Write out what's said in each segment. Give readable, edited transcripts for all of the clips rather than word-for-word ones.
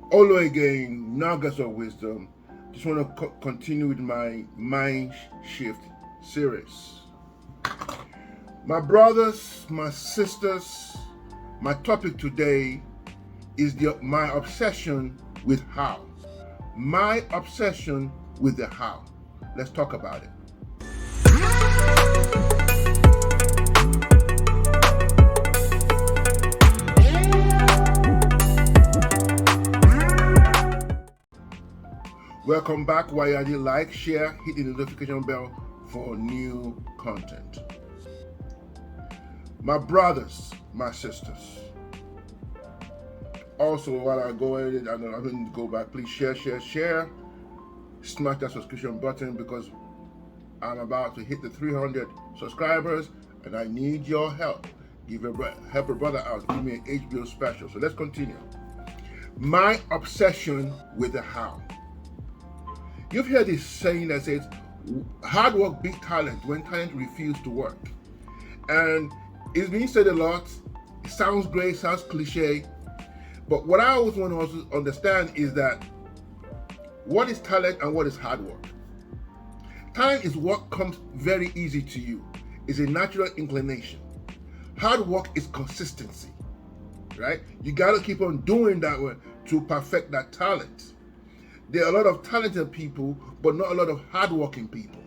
Hello again, nuggets of wisdom. Just want to continue with my Mindshift series. My brothers, my sisters, my topic today is my obsession with how. My obsession with the how. Let's talk about it. Welcome back. While you're at it, like, share, hit the notification bell for new content. My brothers, my sisters. Also, while I go at it, I'm going to go back. Please share. Smash that subscription button because I'm about to hit the 300 subscribers and I need your help. Help a brother out. Give me an HBO special. So let's continue. My obsession with the how. You've heard this saying that says, hard work beats talent when talent refuses to work. And it's being said a lot. It sounds great, sounds cliche. But what I always want to also understand is that what is talent and what is hard work? Talent is what comes very easy to you. It's a natural inclination. Hard work is consistency, right? You got to keep on doing that one to perfect that talent. There are a lot of talented people, but not a lot of hardworking people.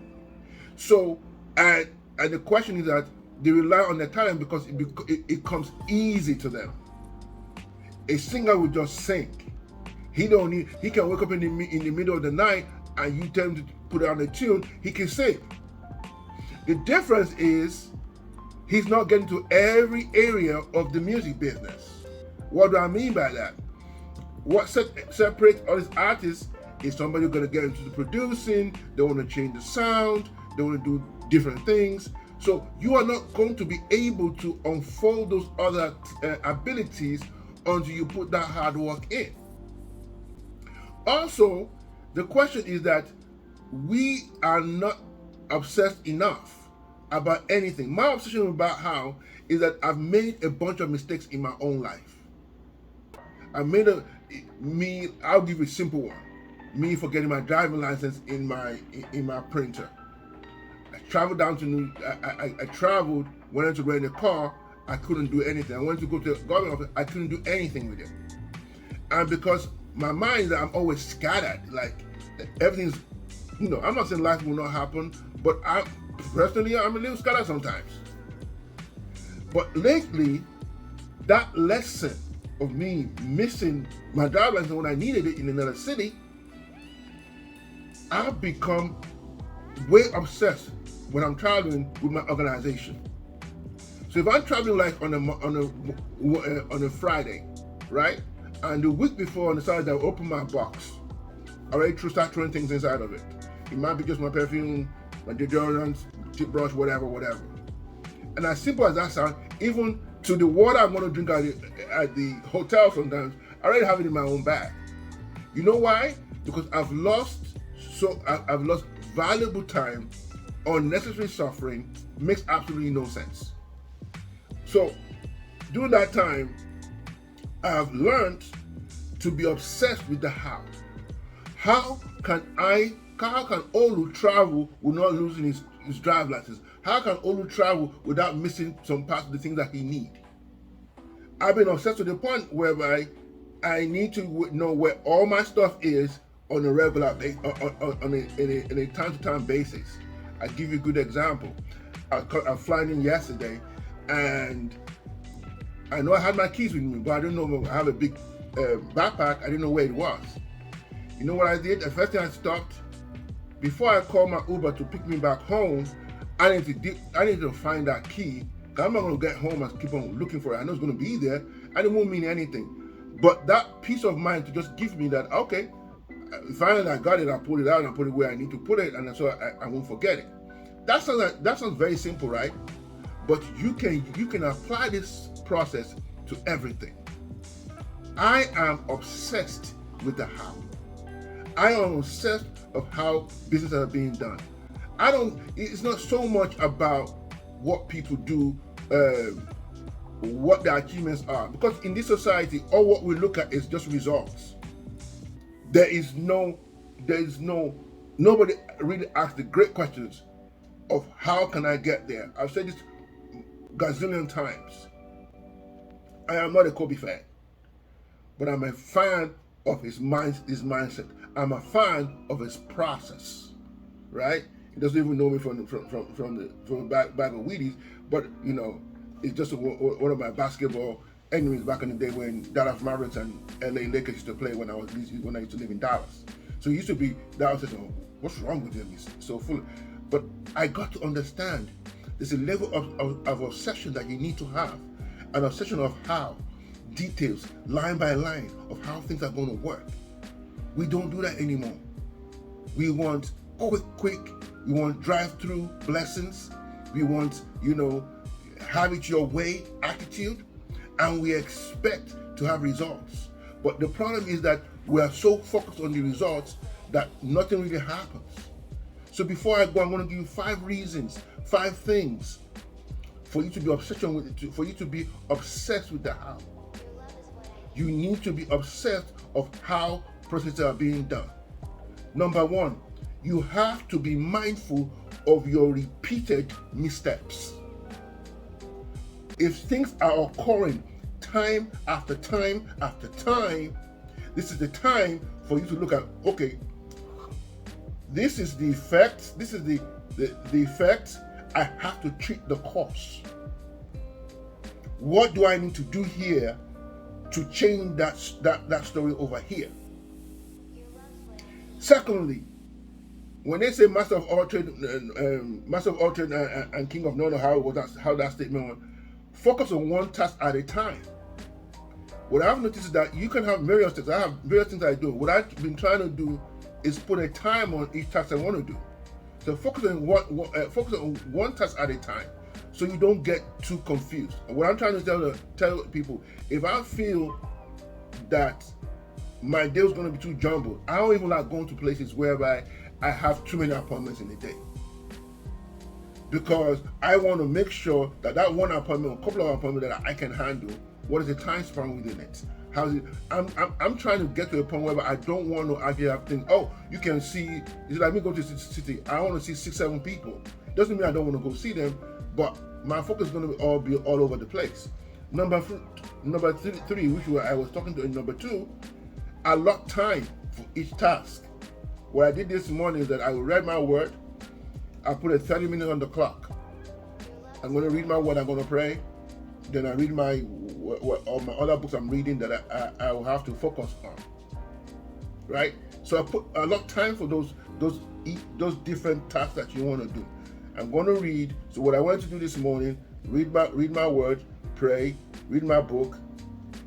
So, and the question is that they rely on their talent because it comes easy to them. A singer will just sing. He can wake up in the middle of the night and you tell him to put on a tune, he can sing. The difference is he's not getting to every area of the music business. What do I mean by that? What separates all these artists is somebody going to get into the producing, they want to change the sound, they want to do different things. So you are not going to be able to unfold those other abilities until you put that hard work in. Also, the question is that we are not obsessed enough about anything. My obsession about how is that I've made a bunch of mistakes in my own life. I'll give you a simple one. Me forgetting my driving license in my printer. I traveled, went to rent a car, I couldn't do anything. I went to go to the government office, I couldn't do anything with it. And because my mind is that I'm always scattered, like everything's, I'm not saying life will not happen, but personally, I'm a little scattered sometimes. But lately, that lesson of me missing my driver's license when I needed it in another city, I've become way obsessed when I'm traveling with my organization. So if I'm traveling like on a Friday, right, and the week before on the Saturday I open my box, I already start throwing things inside of it. It might be just my perfume, my deodorant, toothbrush, whatever. And as simple as that sounds, even to the water I'm going to drink at the hotel sometimes, I already have it in my own bag. You know why? Because I've lost valuable time. Unnecessary suffering makes absolutely no sense. So during that time, I've learned to be obsessed with the how. How can Olu travel without losing his driver's license? How can Olu travel without missing some parts of the things that he needs? I've been obsessed to the point whereby I need to know where all my stuff is on a regular basis, in a time-to-time basis. I'll give you a good example. I'm flying in yesterday, and I know I had my keys with me, but I didn't know I have a big backpack. I didn't know where it was. You know what I did? The first thing I stopped, before I called my Uber to pick me back home, I need to find that key. Cause I'm not going to get home and keep on looking for it. I know it's going to be there, and it won't mean anything. But that peace of mind to just give me that, okay, finally I got it, I pull it out and I put it where I need to put it, and so I won't forget it. That sounds very simple, right? But you can apply this process to everything. I am obsessed with the how. I am obsessed of how businesses are being done. It's not so much about what people do, what their achievements are. Because in this society, all what we look at is just results. Nobody really asks the great questions of how can I get there. I've said this gazillion times. I am not a Kobe fan, but I'm a fan of his mindset. I'm a fan of his process, right? He doesn't even know me from the bag of Wheaties, but it's just one of my basketball enemies back in the day when Dallas Mavericks and LA Lakers used to play when I used to live in Dallas. So he used to be Dallas says, "Oh, what's wrong with him? He's so full." But I got to understand there's a level of obsession that you need to have, an obsession of how details, line by line, of how things are going to work. We don't do that anymore. We want quick. We want drive-through blessings. We want, have it your way attitude, and we expect to have results. But the problem is that we are so focused on the results that nothing really happens. So before I go, I'm going to give you 5 things for you to be obsessed with the how. You need to be obsessed of how processes are being done. Number 1, you have to be mindful of your repeated missteps. If things are occurring time after time after time, this is the time for you to look at, okay, this is the effect, this is the effect, I have to treat the cause. What do I need to do here to change that story over here? Secondly, when they say master of all trade and king of none, how that statement went, focus on one task at a time. What I've noticed is that you can have various things. I have various things I do. What I've been trying to do is put a time on each task I want to do. So focus on one task at a time, so you don't get too confused. And what I'm trying to tell people, if I feel that my day is going to be too jumbled, I don't even like going to places whereby I have too many appointments in a day, because I want to make sure that one appointment, a couple of appointments that I can handle, what is the time span within it? How's it? I'm trying to get to a point where I don't want to actually have things. Oh, you can see. It's like me go to the city. I want to see 6, 7 people. Doesn't mean I don't want to go see them, but my focus is going to be all over the place. Number 3, which I was talking to in number 2, allot time for each task. What I did this morning is that I will read my word. I put a 30 minutes on the clock. I'm going to read my word. I'm going to pray. Then I read all my other books I'm reading that I will have to focus on. Right? So I put a lot of time for those different tasks that you want to do. I'm going to read. So what I wanted to do this morning, read my word, pray, read my book,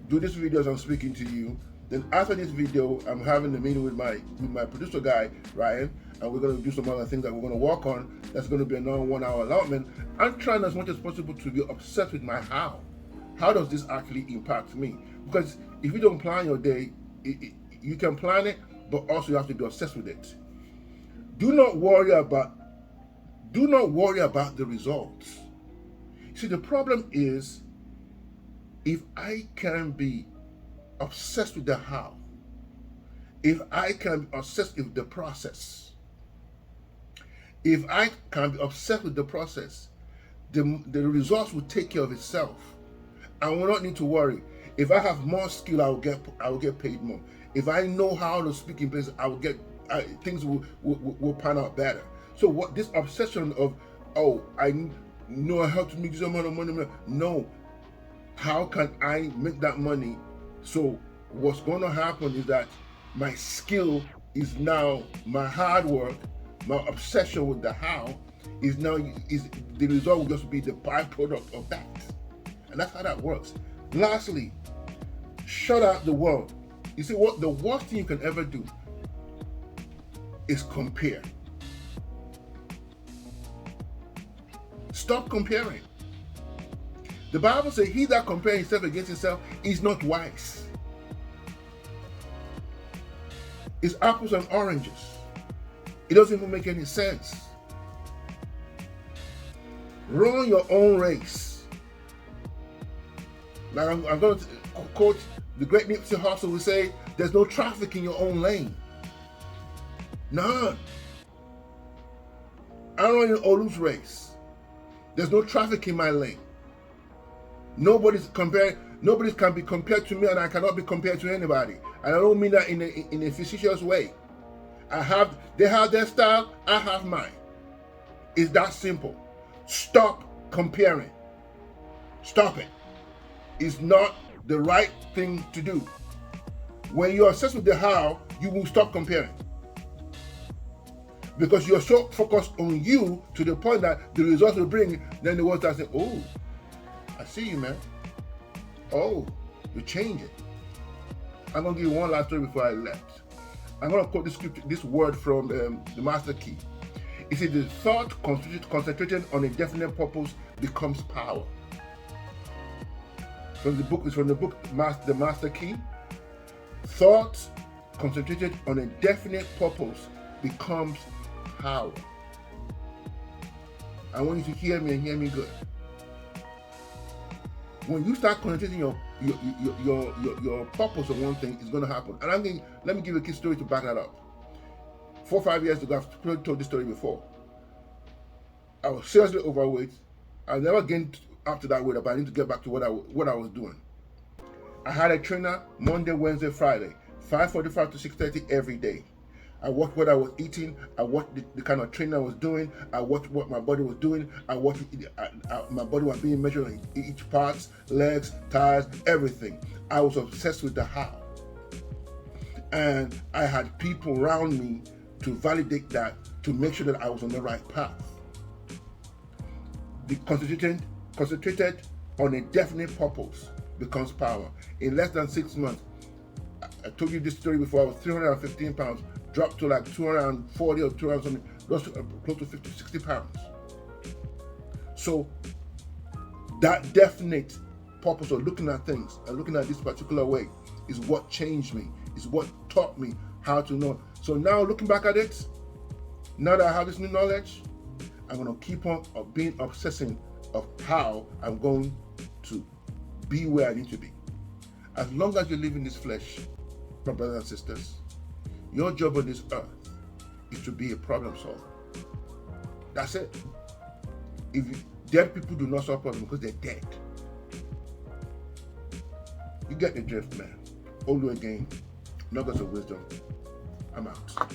do this video as I'm speaking to you. Then after this video, I'm having a meeting with my producer guy, Ryan, and we're going to do some other things that we're going to work on. That's going to be another 1-hour allotment. I'm trying as much as possible to be obsessed with my how. How does this actually impact me? Because if you don't plan your day, you can plan it, but also you have to be obsessed with it. Do not worry about the results. See, the problem is, if I can be obsessed with the how, if I can be obsessed with the process, if I can be obsessed with the process, the results will take care of itself. I will not need to worry. If I have more skill, I will get paid more. If I know how to speak in places, things will pan out better. So what this obsession of, I know how to make this amount of money. No, how can I make that money? So what's going to happen is that my skill is now my hard work, my obsession with the how is the result will just be the byproduct of that. And that's how that works. Lastly, shut out the world. You see, what the worst thing you can ever do is compare. Stop comparing. The Bible says, he that compares himself against himself is not wise. It's apples and oranges. It doesn't even make any sense. Run your own race. Now I'm going to quote the great Nipsey Hussle, who say, There's no traffic in your own lane. None. I'm running Olu's race. There's no traffic in my lane. Nobody can be compared to me, and I cannot be compared to anybody. And I don't mean that in a facetious way. They have their style, I have mine. It's that simple. Stop comparing. Stop it. It's not the right thing to do. When you're obsessed with the how, you will stop comparing. Because you're so focused on you to the point that the results will bring, then the ones that say, oh, I see you, man. Oh, you're changing. I'm going to give you one last story before I left. I'm going to quote this word from the Master Key. It says, the thought concentrated on a definite purpose becomes power. It's from the book, The Master Key. Thought concentrated on a definite purpose becomes power. I want you to hear me and hear me good. When you start concentrating your purpose on one thing, it's going to happen. And let me give you a key story to back that up. 4 or 5 years ago, I've told this story before. I was seriously overweight. I never gained up to that weight, but I need to get back to what I was doing. I had a trainer Monday, Wednesday, Friday, 5:45 to 6:30 every day. I watched what I was eating. I watched the kind of training I was doing. I watched what my body was doing. I watched my body was being measured on each parts, legs, thighs, everything. I was obsessed with the how. And I had people around me to validate that, to make sure that I was on the right path. The concentrated on a definite purpose becomes power. In less than 6 months, I told you this story before, I was 315 pounds, dropped to like 240 or 200 something, lost close to 50, 60 pounds. So that definite purpose of looking at things and looking at this particular way is what changed me, is what taught me how to know. So now looking back at it, now that I have this new knowledge, I'm going to keep on being obsessing of how I'm going to be where I need to be. As long as you live in this flesh, my brothers and sisters, your job on this earth is to be a problem solver. That's it. Dead people do not solve problems because they're dead. You get the drift, man. Olu again, nuggets of wisdom. I'm out.